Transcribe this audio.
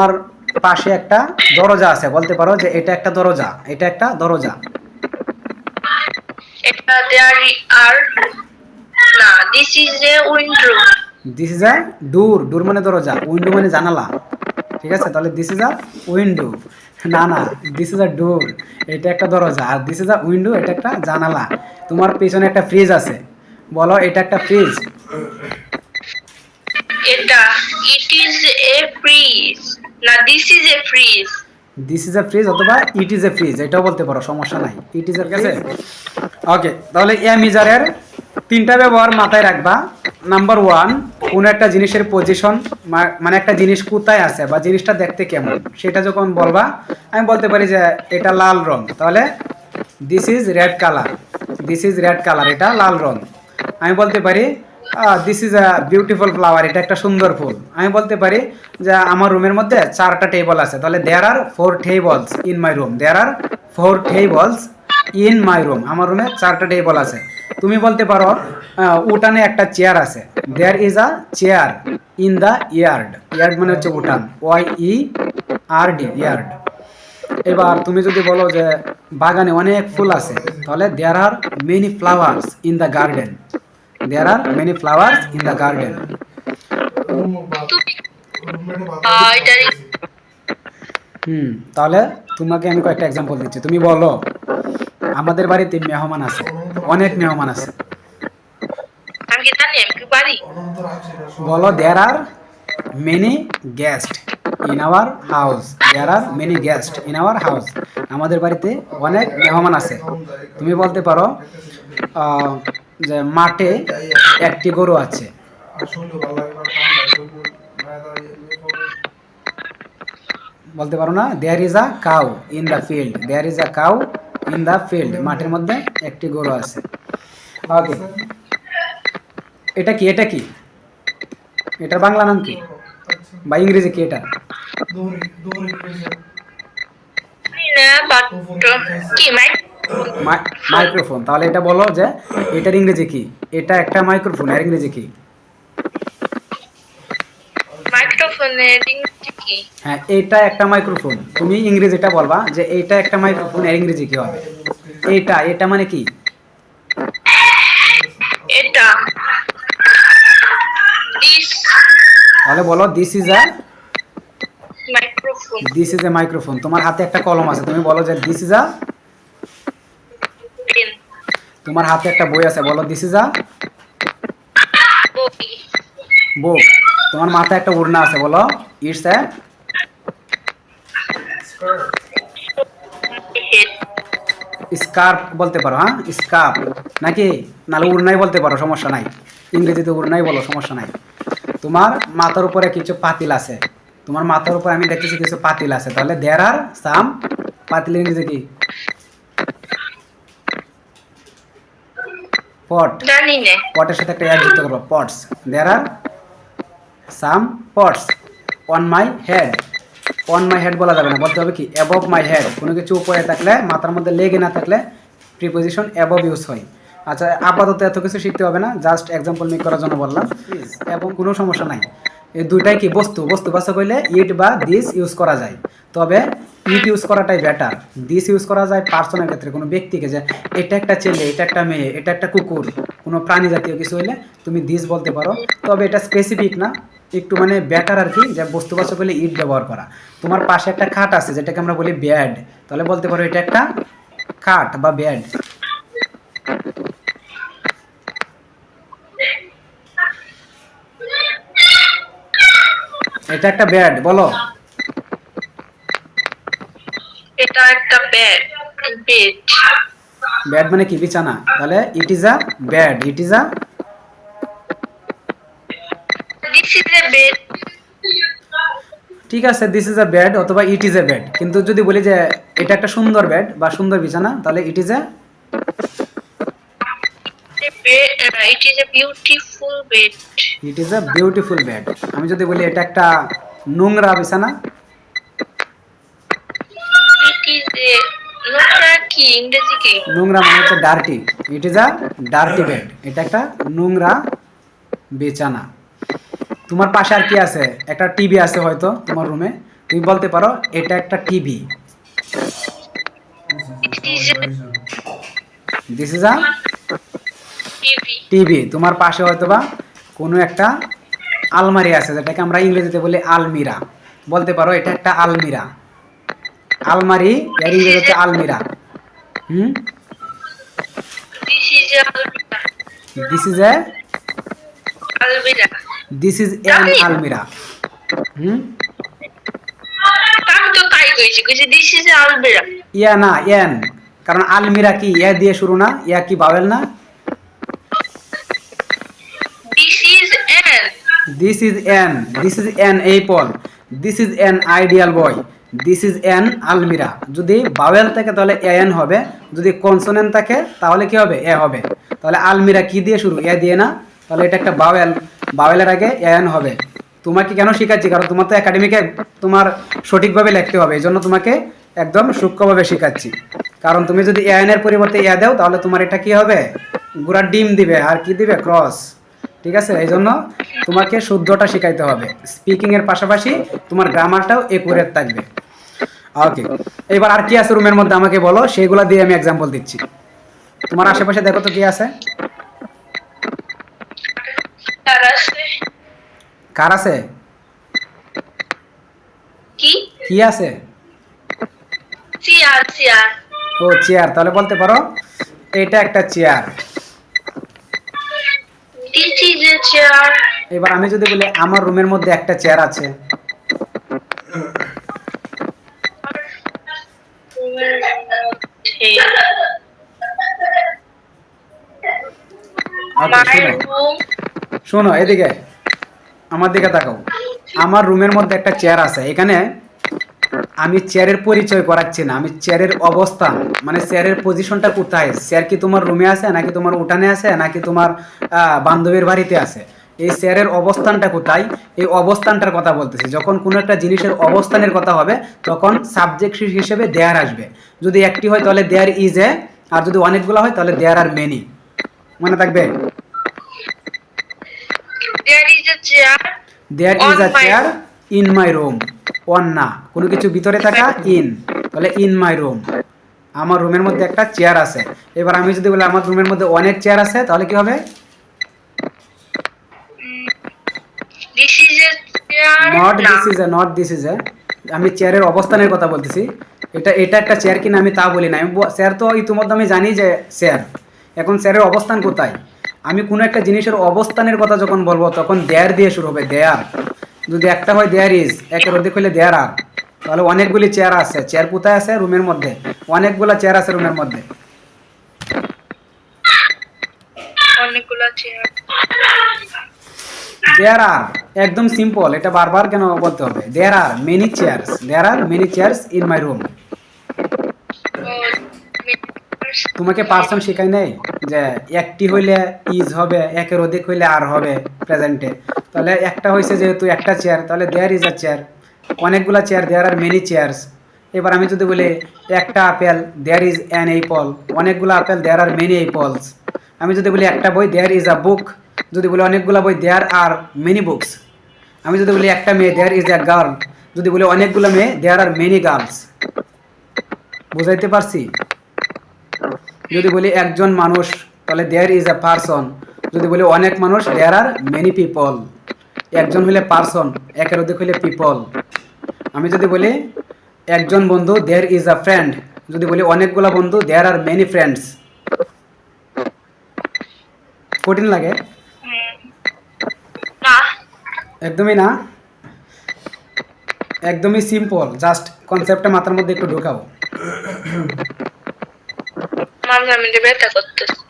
তোমার পাশে একটা দরজা আছে, বলতে পারো যে এটা একটা দরজা, এটা একটা দরজা। এটা there are না this is a window. This is a door, door মানে দরজা, উইন্ডো মানে জানালা। ঠিক আছে, তাহলে দিস ইজ আ উইন্ডো। না না, দিস ইজ আ ডোর, এটা একটা দরজা, আর দিস ইজ আ উইন্ডো, এটা একটা জানালা। তোমার পেছনে একটা ফ্রিজ আছে, বলো এটা একটা ফ্রিজ। এটা it is a freeze. না this is a freeze. This is A fridge অথবা ইট ইজ এ ফ্রিজ, এটাও বলতে পারো, সমস্যা নাই। It is a fridge. ওকে, তাহলে এম ইজারের তিনটা ব্যবহার মাথায় রাখবা। নাম্বার ওয়ান, কোনো একটা জিনিসের পজিশন, মানে একটা জিনিস কোথায় আছে বা জিনিসটা দেখতে কেমন, সেটা যখন বলবা, আমি বলতে পারি যে এটা লাল রং, তাহলে this is red colour, this is red colour, এটা লাল রং। আমি বলতে পারি this is a beautiful flower, এটা একটা সুন্দর ফুল। আমি বলতে পারি যে আমার রুমের মধ্যে 4টা টেবল আছে, তাহলে there are 4 tables in my room, there are 4 tables in my room, আমার রুমে 4টা টেবল আছে। তুমি বলতে পারো উঠানে একটা চেয়ার আছে, there is a chair in the yard, yard মানে হচ্ছে উঠান, OIERD, ইয়ার্ড। এবার তুমি যদি বলো যে বাগানে অনেক ফুল আছে, তাহলে there are many flowers in the garden, there are many flowers in the garden. এটারই তাহলে তোমাকে আমি কয়েকটা এক্সাম্পল দিচ্ছি, তুমি বলো আমাদের বাড়িতে মেহমান আছে, অনেক মেহমান আছে। আমি কি জানি আমি কি পারি? বলো there are many guest in our house, there are many guest in our house, আমাদের বাড়িতে অনেক মেহমান আছে। তুমি বলতে পারো যে মাঠে একটি গরু আছে, বলতে পারো না there is a cow in the field, there is a cow in the field, মাঠের মধ্যে একটি গরু আছে। ওকে, এটা কি, এটা কি, এটার বাংলা নাম কি বা ইংরেজি কি এটা? না বাট কি মাইক্রোফোন। তাহলে এটা বলো যে এটার ইংরেজি কি, এটা একটা মাইক্রোফোন, এর ইংরেজি কি? মাইক্রোফোনের ইংরেজি কি? হ্যাঁ, এটা একটা মাইক্রোফোন, তুমি ইংরেজিটা বলবা যে এটা একটা মাইক্রোফোন, এর ইংরেজি কি হবে? এটা, এটা মানে কি? এটা দিস তাহলে বলো this is a, microphone this is A microphone. তোমার হাতে একটা কলম আছে, তুমি বলো যে দিস ইজ আ, পেন তোমার হাতে একটা বই আছে, বলো দিস ইজ আ বই বুক। তোমার মাথায় একটা ওড়না আছে, বলো ইটস এ হেড স্কার্ফ, বলতে পারো। হ্যাঁ, স্কার্ফ নাকি, নাহলে উড়নাই বলতে পারো, সমস্যা নাই। ইংরেজিতে উড়নাই বলো, সমস্যা নাই। তোমার মাথার উপরে কিছু পাতিল আছে, তোমার মাথার উপরে আমি দেখতেছি কিছু পাতিল আছে, তাহলে দেয়ার আর সাম পাতিল, ইংরেজি কি? পট, জানি না পটের সাথে একটা এয়ার যুক্ত করবো, pots. There are some pots on my head, on my head বলা যাবে না, বলতে হবে কি অ্যাবভ মাই হেড। কোনো কিছু উপরে থাকলে, মাথার মধ্যে লেগে না থাকলে প্রিপোজিশন অ্যাবভ ইউজ হয়। আচ্ছা, আপাতত এত কিছু শিখতে হবে না, জাস্ট এক্সাম্পল মেক করার জন্য বললাম, এবং কোনো সমস্যা নাই। এই দুইটাই কি বস্তু, বস্তু বাচ্চা করলে ইট বা দিস ইউজ করা যায়, তবে ইট ইউজ করাটাই বেটার। দিস ইউজ করা যায় পার্সনের ক্ষেত্রে, কোনো ব্যক্তিকে, যে এটা একটা ছেলে, এটা একটা মেয়ে, এটা একটা কুকুর, কোনো প্রাণী জাতীয় কিছু হইলে তুমি দিস বলতে পারো, তবে এটা স্পেসিফিক না, একটু মানে বেটার আর কি, যে বস্তুবাচক হলে ইট ব্যবহার করা। তোমার পাশে একটা খাট আছে, যেটাকে আমরা বলি বেড, তাহলে বলতে পারো এটা একটা খাট বা বেড। এটা একটা বেড, বলো। এটা একটা বেড বেড বেড মানে কি, বিছানা, তাহলে it is a bed, it is a, this is A bed ঠিক আছে, দিস ইজ আ বেড অথবা ইট ইজ এ বেড। কিন্তু যদি বলি যে এটা একটা সুন্দর বেড বা সুন্দর বিছানা, তাহলে it is a, it is a beautiful bed it is a beautiful bed. আমি যদি বলি এটা একটা নোংরা বিছানা, ইট ইজ এ নোংরা কি ইংরেজি কি? নোংরা মানে হচ্ছে dirty, it is a dirty bed, এটা একটা নোংরা বিছানা। তোমার পাশে আর কি আছে, একটা টিভি আছে হয়তো তোমার রুমে, তুমি বলতে পারো এটা একটা TV. It is a this is a TV. TV. তোমার পাশে হয়তো বা কোনো একটা আলমারি আছে, যেটাকে আমরা ইংরেজিতে বলি আলমিরা। বলতে পারো এটা একটা আলমিরা। আলমারি এর This ইংরেজি is হচ্ছে a আলমিরা। Hmm, this is a almira. This is a Almira. This is an জানি। আলমিরা। হুম, আমি তো তাই কইছি কইছি this is a almira. ইয়া না এন, কারণ আলমিরা কি ইয়া দিয়ে শুরু না? ইয়া কি বাবেল না? This is an. This is an, this is an apple, this is an ideal boy, this is an আলমিরা। যদি বাওয়েল থাকে তাহলে এন হবে, যদি কনসোনেন্ট থাকে তাহলে কি হবে? এ হবে। তাহলে আলমিরা কি দিয়ে শুরু? এ দিয়ে না? তাহলে এটা একটা বাওয়েল, বাওয়েলের আগে এন হবে। তোমাকে কেন শেখাচ্ছি? কারণ তোমার তো একাডেমিকে তোমার সঠিকভাবে লিখতে হবে, এই জন্য তোমাকে একদম সূক্ষ্মভাবে শেখাচ্ছি। কারণ তুমি যদি এন এর পরিবর্তে এ দাও তাহলে তোমার এটা কি হবে? গুড়ার ডিম দিবে, আর কি দিবে? ক্রস। ঠিক আছে, এই জন্য তোমাকে শুদ্ধটা শেখাইতে হবে। স্পিকিং এর পাশাপাশি তোমার গ্রামারটাও একুরেট থাকবে। ওকে, এবার আর কি আছে রুমের মধ্যে আমাকে বলো, সেগুলা দিয়ে আমি এক্সাম্পল দিচ্ছি। তোমার আশেপাশে দেখো তো কি আছে। তার আছে কার আছে? কি? কি আছে? Chair chair. ও চেয়ার। তাহলে বলতে পারো এটা একটা chair. This is a chair. এবার আমি যদি বলি আমার রুমের মধ্যে একটা চেয়ার আছে। ওকে, My শোনো room. শোনো এদিকে, আমার দিকে তাকাও। আমার রুমের মধ্যে একটা চেয়ার আছে। এখানে আমি চেয়ারের পরিচয় করাচ্ছি না, আমি চেয়ারের অবস্থান, মানে চেয়ারের পজিশনটা কোথায়। চেয়ার কি তোমার রুমে আছে, নাকি তোমার উঠানে আছে, নাকি তোমার বান্ধবীর বাড়িতে আছে? এই চেয়ারের অবস্থানটা কোথায়, এই অবস্থানটার কথা বলতেছি। যখন কোনো একটা জিনিসের অবস্থানের কথা হবে তখন সাবজেক্ট হিসেবে দেয়ার আসবে। যদি একটি হয় তাহলে দেয়ার ইজ এ, আর যদি অনেকগুলো হয় তাহলে দেয়ার আর মেনি। মনে থাকবে? There is a chair. There On is a my chair room. In my room. On না, কোনো কিছু ভিতরে থাকা, ইন। তাহলে ইন মাই রুম, আমার রুমের মধ্যে একটা চেয়ার আছে। এবার আমি যদি বলি আমার রুমের মধ্যে অনেক চেয়ার আছে তাহলে কি হবে? This is a chair. Not না। This is a, not this is a. আমি চেয়ারের অবস্থানের কথা বলতেছি। এটা একটা চেয়ার কিনা আমি তা বলি না। আমি চেয়ার তো ইতিমধ্যে আমি জানি যে চেয়ার। এখন চেয়ারের অবস্থান কোথায়? আমি কোনো একটা জিনিসের অবস্থানের কথা যখন বলবো তখন দেয়ার দিয়ে শুরু হবে, দেয়ার। যদি একটা হয় দেয়ার ইজ, একের অধিক হলে দেয়ার আর। তাহলে অনেকগুলি চেয়ার আছে। চেয়ার কোথায় আছে? রুমের মধ্যে। অনেকগুলো চেয়ার আছে রুমের মধ্যে। অনেকগুলো চেয়ার। দেয়ার আর, একদম সিম্পল। এটা বারবার কেন বলতে হবে? There are many chairs, there are many chairs in my room. তোমাকে পার্সন শেখাই নাই যে একটি হইলে ইজ হবে, একের অধিক হইলে আর হবে প্রেজেন্টে। তাহলে একটা হয়েছে যেহেতু একটা চেয়ার, তাহলে দেয়ার ইজ আ চেয়ার। অনেকগুলো chair, there are many chairs. এবার আমি যদি বলি একটা apple, there is an apple. অনেকগুলো apple, there are many apples. আমি যদি বলি একটা বই, দেয়ার ইজ আ বুক। যদি বলি অনেকগুলো বই, দেয়ার আর মেনি বুকস। আমি যদি বলি একটা মেয়ে, দেয়ার ইজ আ গার্ল। যদি বলি অনেকগুলো মেয়ে, দেয়ার আর মেনি গার্লস। বুঝাইতে পারছি? যদি বলি একজন মানুষ তাহলে দেয়ার ইজ আ পারসন। যদি বলি অনেক মানুষ, দেয়ার আর মেনি পিপল। একজন হলে পারসন, একের অধিক হলে পিপল। আমি যদি বলি একজন বন্ধু, দেয়ার ইজ আ ফ্রেন্ড। যদি বলি অনেকগুলো বন্ধু, দেয়ার আর মেনি ফ্রেন্ডস। কঠিন লাগে? না। একদমই না, একদমই সিম্পল। জাস্ট কনসেপ্টটা মাথার মধ্যে একটু ঢোকাও। মাঝে মাঝে ব্যথা করতেছে।